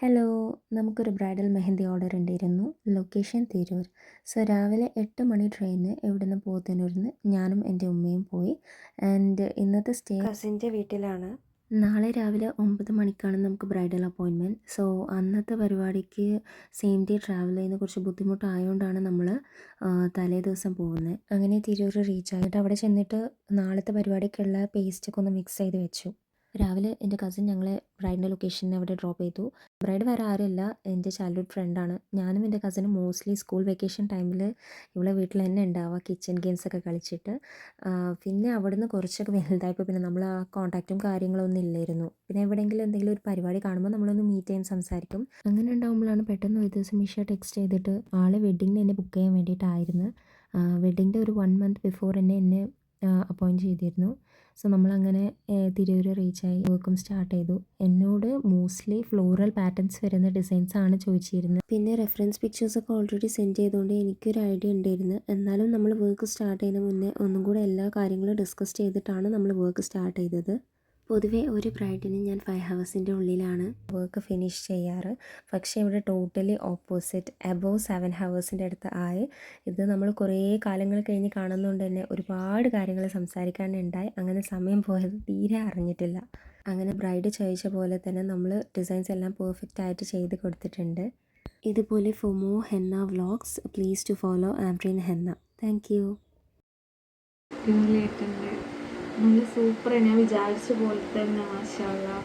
Hello, നമുക്കൊരു bridal mehndi order ഉണ്ടായിരുന്നു. Location Tirur. So രാവിലെ 8 മണി ട്രെയിനിന് ഇവിടുന്ന് പോത്തന്നൂരിന്ന് ഞാനും എൻ്റെ ഉമ്മയും പോയി. ആൻഡ് ഇന്നത്തെ സ്റ്റേ കസിൻ്റെ വീട്ടിലാണ്. നാളെ രാവിലെ 9 മണിക്കാണ് നമുക്ക് ബ്രൈഡൽ അപ്പോയിൻമെൻറ്റ്. സോ അന്നത്തെ പരിപാടിക്ക് സെയിം ഡേ ട്രാവൽ ചെയ്യുന്ന കുറച്ച് ബുദ്ധിമുട്ടായതുകൊണ്ടാണ് നമ്മൾ തലേ ദിവസം പോകുന്നത്. അങ്ങനെ തിരൂർ റീച്ച് ആയിട്ട് അവിടെ ചെന്നിട്ട് നാളത്തെ പരിപാടിക്കുള്ള പേസ്റ്റൊക്കെ ഒന്ന് മിക്സ് ചെയ്ത് വെച്ചു. രാവിലെ എൻ്റെ കസിൻ ഞങ്ങളെ ബ്രൈഡിൻ്റെ ലൊക്കേഷനിൽ അവിടെ ഡ്രോപ്പ് ചെയ്തു. ബ്രൈഡ് വേറെ ആരുമല്ല, എൻ്റെ ചൈൽഡ്ഹുഡ് ഫ്രണ്ടാണ്. ഞാനും എൻ്റെ കസിനും മോസ്റ്റ്ലി സ്കൂൾ വെക്കേഷൻ ടൈമിൽ ഇവളെ വീട്ടിൽ തന്നെ ഉണ്ടാവുക, കിച്ചൺ ഗെയിംസൊക്കെ കളിച്ചിട്ട്. പിന്നെ അവിടുന്ന് കുറച്ചൊക്കെ വലുതായപ്പോൾ പിന്നെ നമ്മൾ ആ കോൺടാക്റ്റും കാര്യങ്ങളൊന്നും ഇല്ലായിരുന്നു. പിന്നെ എവിടെയെങ്കിലും എന്തെങ്കിലും ഒരു പരിപാടി കാണുമ്പോൾ നമ്മളൊന്ന് മീറ്റ് ചെയ്യാൻ സംസാരിക്കും. അങ്ങനെ ഉണ്ടാകുമ്പോഴാണ് പെട്ടെന്ന് ഒരു ദിവസം മിഷ ടെക്സ്റ്റ് ചെയ്തിട്ട് ആൾ വെഡ്ഡിങ്ങിന് എന്നെ ബുക്ക് ചെയ്യാൻ വേണ്ടിയിട്ടായിരുന്നു. വെഡ്ഡിങ്ങിൻ്റെ ഒരു 1 മന്ത് ബിഫോർ എന്നെ അപ്പോയിൻറ്റ് ചെയ്തിരുന്നു. സോ നമ്മളങ്ങനെ തിരൂർ റീച്ചായി വർക്കും സ്റ്റാർട്ട് ചെയ്തു. എന്നോട് മോസ്റ്റ്ലി ഫ്ലോറൽ പാറ്റേൺസ് വരുന്ന ഡിസൈൻസാണ് ചോദിച്ചിരുന്നത്. പിന്നെ റെഫറൻസ് പിക്ചേഴ്സൊക്കെ ഓൾറെഡി സെൻഡ് ചെയ്തുകൊണ്ട് എനിക്കൊരു ഐഡിയ ഉണ്ടായിരുന്നു. എന്നാലും നമ്മൾ വർക്ക് സ്റ്റാർട്ട് ചെയ്യുന്ന മുന്നേ ഒന്നും കൂടെ എല്ലാ കാര്യങ്ങളും ഡിസ്കസ് ചെയ്തിട്ടാണ് നമ്മൾ വർക്ക് സ്റ്റാർട്ട് ചെയ്തത്. പൊതുവേ ഒരു ബ്രൈഡിന് ഞാൻ 5 ഹവേഴ്സിൻ്റെ ഉള്ളിലാണ് വർക്ക് ഫിനിഷ് ചെയ്യാറ്. പക്ഷേ ഇവിടെ ടോട്ടലി ഓപ്പോസിറ്റ്, എബോവ് 7 ഹവേഴ്സിൻ്റെ അടുത്ത് ആയി. ഇത് നമ്മൾ കുറേ കാലങ്ങൾ കഴിഞ്ഞ് കാണുന്നതുകൊണ്ട് തന്നെ ഒരുപാട് കാര്യങ്ങൾ സംസാരിക്കാനുണ്ടായി. അങ്ങനെ സമയം പോയത് തീരെ അറിഞ്ഞിട്ടില്ല. അങ്ങനെ ബ്രൈഡ് ചോദിച്ച പോലെ തന്നെ നമ്മൾ ഡിസൈൻസ് എല്ലാം പെർഫെക്റ്റ് ആയിട്ട് ചെയ്ത് കൊടുത്തിട്ടുണ്ട്. ഇതുപോലെ for more henna vlogs please to follow Ambreen henna. Thank you. അടിപൊളിയായിട്ടുണ്ട്. നല്ല സൂപ്പർ. ഞാൻ വിചാരിച്ച പോലെ തന്നെ മാഷാ അല്ലാഹ്.